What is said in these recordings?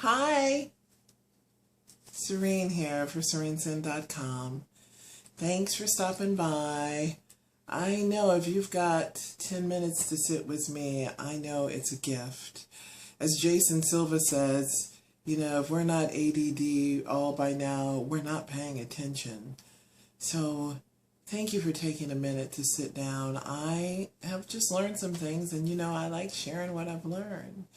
Hi, Serene here for SereneSend.com. Thanks for stopping by. I know if you've got 10 minutes to sit with me, I know it's a gift. As Jason Silva says, if we're not ADD all by now, we're not paying attention. So thank you for taking a minute to sit down. I have just learned some things, and I like sharing what I've learned.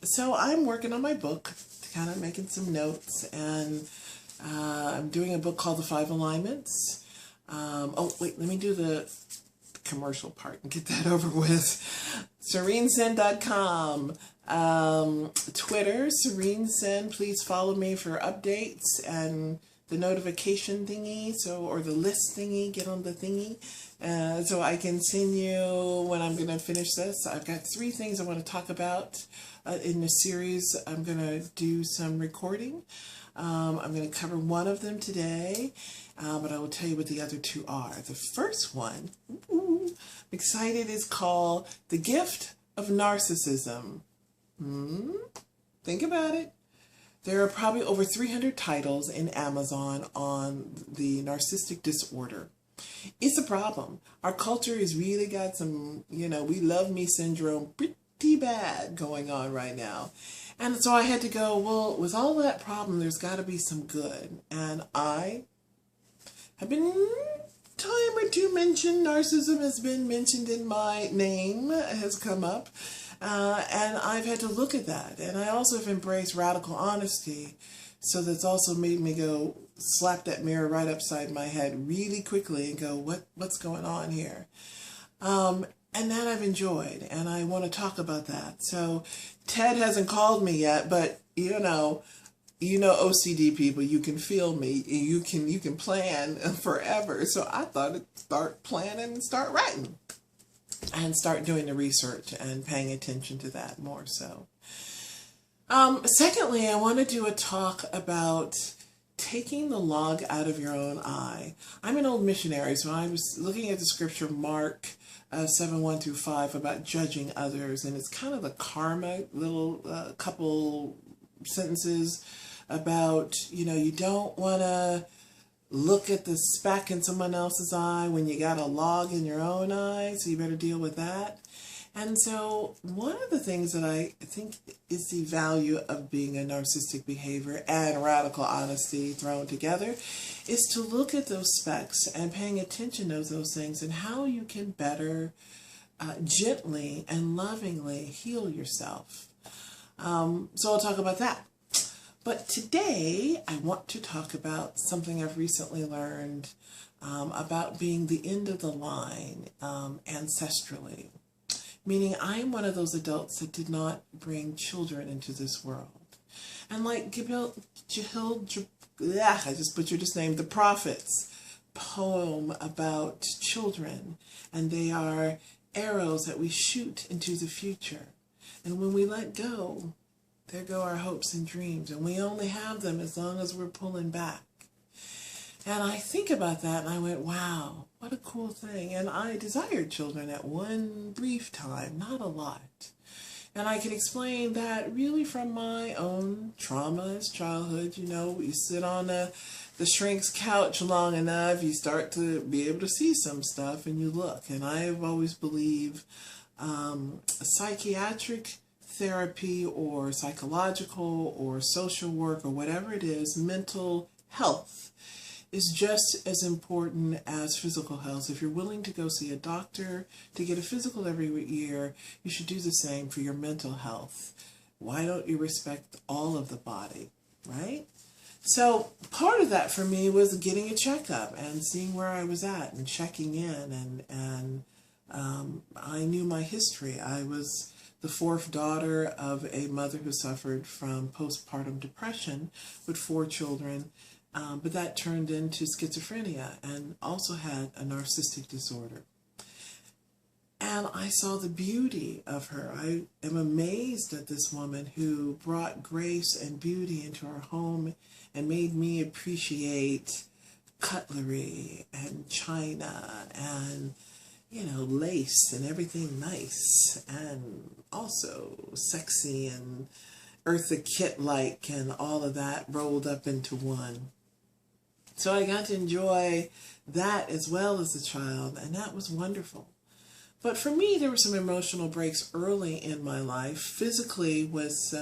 So I'm working on my book, kind of making some notes, and I'm doing a book called The Five Alignments. Oh, wait, let me do the commercial part and get that over with. SereneSend.com. Twitter, SereneSend. Please follow me for updates and the notification thingy, or the list thingy, get on the thingy, so I can send you when I'm going to finish this. I've got 3 things I want to talk about in the series. I'm going to do some recording. I'm going to cover one of them today, but I will tell you what the other 2 are. The first one, I'm excited, is called The Gift of Narcissism. Think about it. There are probably over 300 titles in Amazon on the narcissistic disorder. It's a problem. Our culture has really got some, we love me syndrome pretty bad going on right now. And so I had to go, well, with all that problem, there's got to be some good. And I have been time or two mentioned, narcissism has been mentioned in my name, has come up. And I've had to look at that. And I also have embraced radical honesty. So that's also made me go slap that mirror right upside my head really quickly and go, what's going on here? And that I've enjoyed. And I want to talk about that. So Ted hasn't called me yet, but OCD people, you can feel me. You can plan forever. So I thought I'd start planning and start writing. And start doing the research and paying attention to that more so. Secondly, I want to do a talk about taking the log out of your own eye. I'm an old missionary, so I was looking at the scripture Mark 7:1-5 about judging others, and it's kind of the karma little couple sentences about, you don't want to look at the speck in someone else's eye when you got a log in your own eye, so you better deal with that. And so one of the things that I think is the value of being a narcissistic behavior and radical honesty thrown together is to look at those specks and paying attention to those things and how you can better gently and lovingly heal yourself. So I'll talk about that. But today, I want to talk about something I've recently learned about being the end of the line ancestrally. Meaning, I'm one of those adults that did not bring children into this world. And like I just butchered his name, The Prophet's poem about children. And they are arrows that we shoot into the future. And when we let go, there go our hopes and dreams, and we only have them as long as we're pulling back. And I think about that, and I went, wow, what a cool thing. And I desired children at one brief time, not a lot. And I can explain that really from my own trauma as childhood. You sit on the shrink's couch long enough, you start to be able to see some stuff, and you look. And I have always believed psychiatric therapy or psychological or social work or whatever it is, mental health is just as important as physical health. If you're willing to go see a doctor to get a physical every year, you should do the same for your mental health. Why don't you respect all of the body, right? So part of that for me was getting a checkup and seeing where I was at and checking in, and I knew my history. I was the 4th daughter of a mother who suffered from postpartum depression with 4 children, but that turned into schizophrenia and also had a narcissistic disorder. And I saw the beauty of her. I am amazed at this woman who brought grace and beauty into our home and made me appreciate cutlery and china and lace and everything nice and also sexy and Eartha Kitt-like and all of that rolled up into one. So I got to enjoy that as well as a child, and that was wonderful. But for me, there were some emotional breaks early in my life. Physically was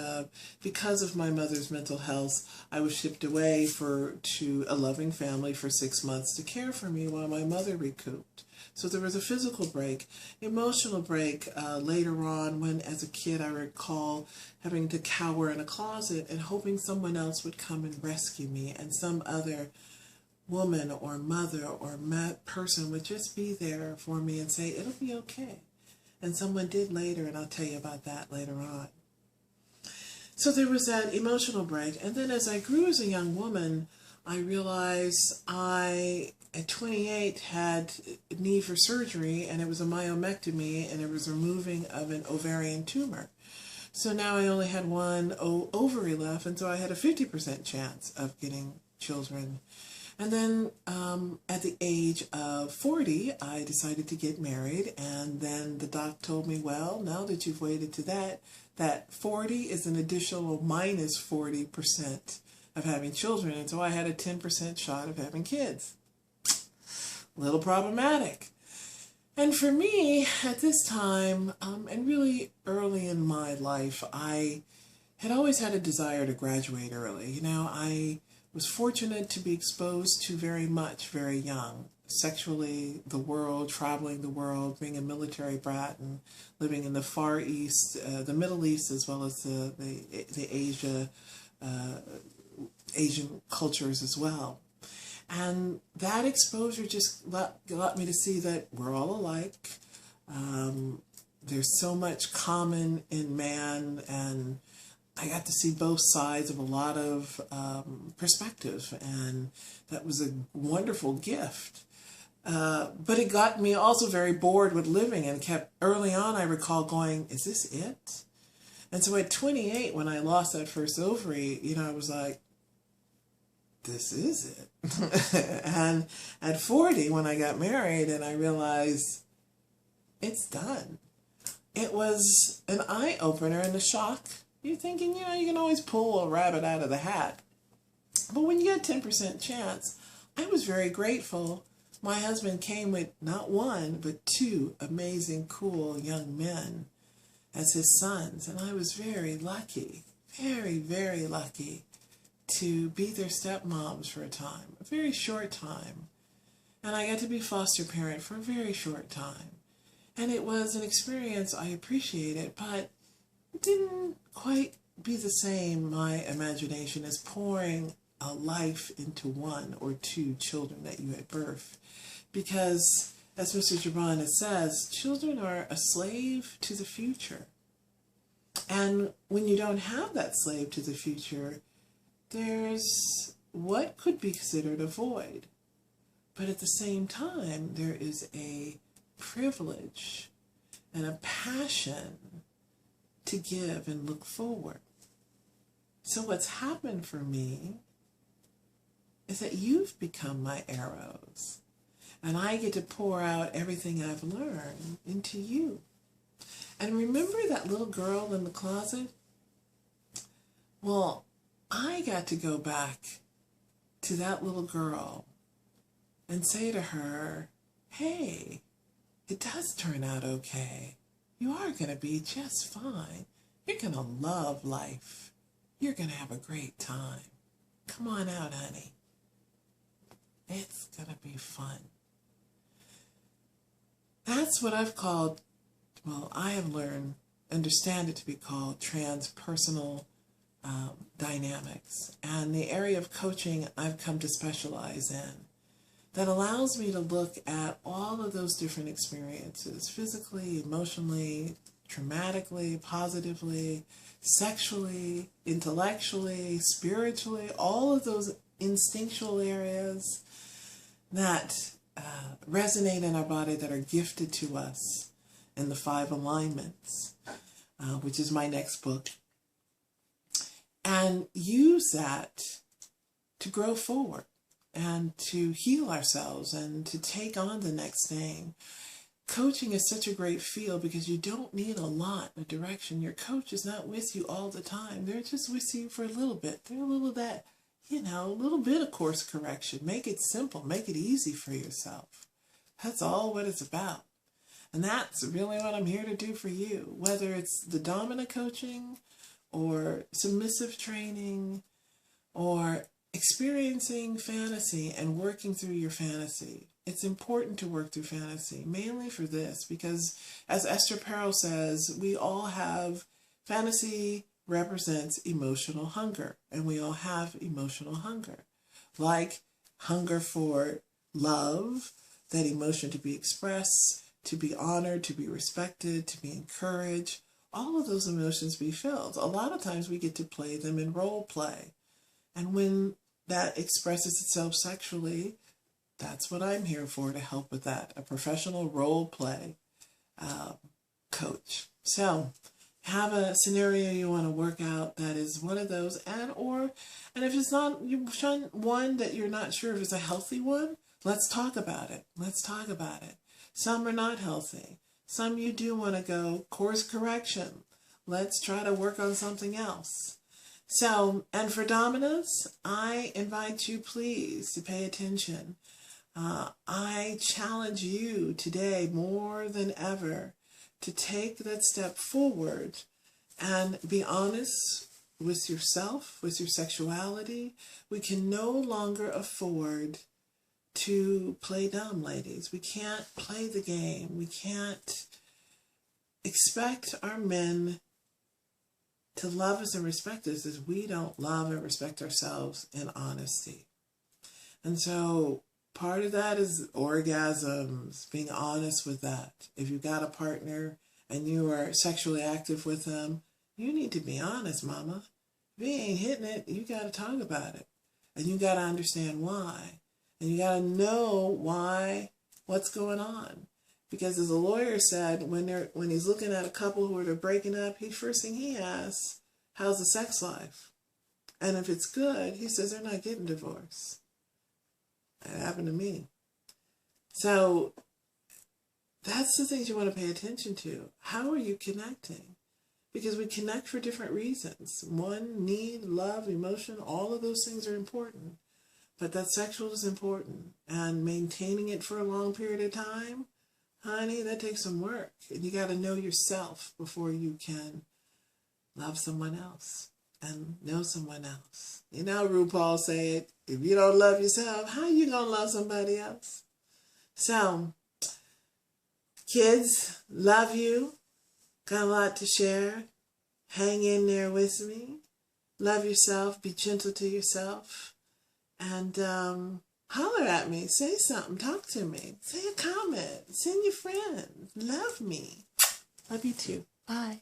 because of my mother's mental health. I was shipped away to a loving family for 6 months to care for me while my mother recouped. So there was a physical break, emotional break later on when, as a kid, I recall having to cower in a closet and hoping someone else would come and rescue me, and some other woman or mother or person would just be there for me and say, it'll be okay. And someone did later, and I'll tell you about that later on. So there was that emotional break. And then as I grew as a young woman, I realized I, at 28, had a need for surgery, and it was a myomectomy, and it was removing of an ovarian tumor. So now I only had one ovary left, and so I had a 50% chance of getting children. And then at the age of 40, I decided to get married, and then the doc told me, well, now that you've waited to that 40 is an additional minus 40% of having children, and so I had a 10% shot of having kids. A little problematic. And for me, at this time, and really early in my life, I had always had a desire to graduate early. You know, I was fortunate to be exposed to very much very young, sexually, the world, traveling the world, being a military brat and living in the Far East, the Middle East, as well as the Asian cultures as well. And that exposure just got me to see that we're all alike. There's so much common in man, and I got to see both sides of a lot of perspective, and that was a wonderful gift. But it got me also very bored with living, and kept, early on I recall going, is this it? And so at 28, when I lost that first ovary, you know, I was like, this is it. And at 40, when I got married and I realized it's done, it was an eye-opener and a shock. You're thinking, you know, you can always pull a rabbit out of the hat. But when you get a 10% chance, I was very grateful. My husband came with not one, but two amazing, cool young men as his sons. And I was very lucky, very, very lucky to be their stepmoms for a time, a very short time. And I got to be foster parent for a very short time. And it was an experience I appreciated, but it didn't quite be the same, my imagination, as pouring a life into one or two children that you had birthed. Because, as Mr. Jabron says, children are a slave to the future. And when you don't have that slave to the future, there's what could be considered a void. But at the same time, there is a privilege and a passion to give and look forward. So what's happened for me is that you've become my arrows, and I get to pour out everything I've learned into you. And remember that little girl in the closet? Well, I got to go back to that little girl and say to her, hey, it does turn out okay. You are going to be just fine. You're going to love life. You're going to have a great time. Come on out, honey. It's going to be fun. That's what I've called, well, I have learned, understand it to be called transpersonal dynamics. And the area of coaching I've come to specialize in that allows me to look at all of those different experiences, physically, emotionally, traumatically, positively, sexually, intellectually, spiritually, all of those instinctual areas that resonate in our body, that are gifted to us in the 5 alignments, which is my next book, and use that to grow forward and to heal ourselves and to take on the next thing. coaching is such a great field because you don't need a lot of direction. Your coach is not with you all the time. They're just with you for a little bit. They're a little of that, a little bit of course correction. Make it simple. Make it easy for yourself. That's all what it's about. And that's really what I'm here to do for you. Whether it's the dominant coaching or submissive training or experiencing fantasy and working through your fantasy. It's important to work through fantasy, mainly for this, because as Esther Perel says, we all have, fantasy represents emotional hunger, and we all have emotional hunger, like hunger for love, that emotion to be expressed, to be honored, to be respected, to be encouraged, all of those emotions be felt. A lot of times we get to play them in role play, and when that expresses itself sexually, that's what I'm here for, to help with that, a professional role play coach. So have a scenario you want to work out that is one of those, and if it's not one that you're not sure if it's a healthy one, let's talk about it. Let's talk about it. Some are not healthy. Some you do want to go course correction. Let's try to work on something else. So, and for dominance, I invite you please to pay attention. I challenge you today more than ever to take that step forward and be honest with yourself, with your sexuality. We can no longer afford to play dumb, ladies. We can't play the game. We can't expect our men to love us and respect us as we don't love and respect ourselves in honesty. And so part of that is orgasms, being honest with that. If you've got a partner and you are sexually active with them, you need to be honest, mama. If he ain't hitting it, you got to talk about it. And you got to understand why. And you got to know why, what's going on. Because as a lawyer said, when he's looking at a couple who are breaking up, first thing he asks, how's the sex life? And if it's good, he says they're not getting divorced. That happened to me. So that's the things you want to pay attention to. How are you connecting? Because we connect for different reasons. One, need, love, emotion, all of those things are important. But that sexual is important. And maintaining it for a long period of time, honey, that takes some work. And you got to know yourself before you can love someone else and know someone else. You know, RuPaul said, if you don't love yourself, how are you going to love somebody else? So, kids, love you. Got a lot to share. Hang in there with me. Love yourself. Be gentle to yourself. And holler at me. Say something. Talk to me. Say a comment. Send your friends. Love me. Love you too. Bye.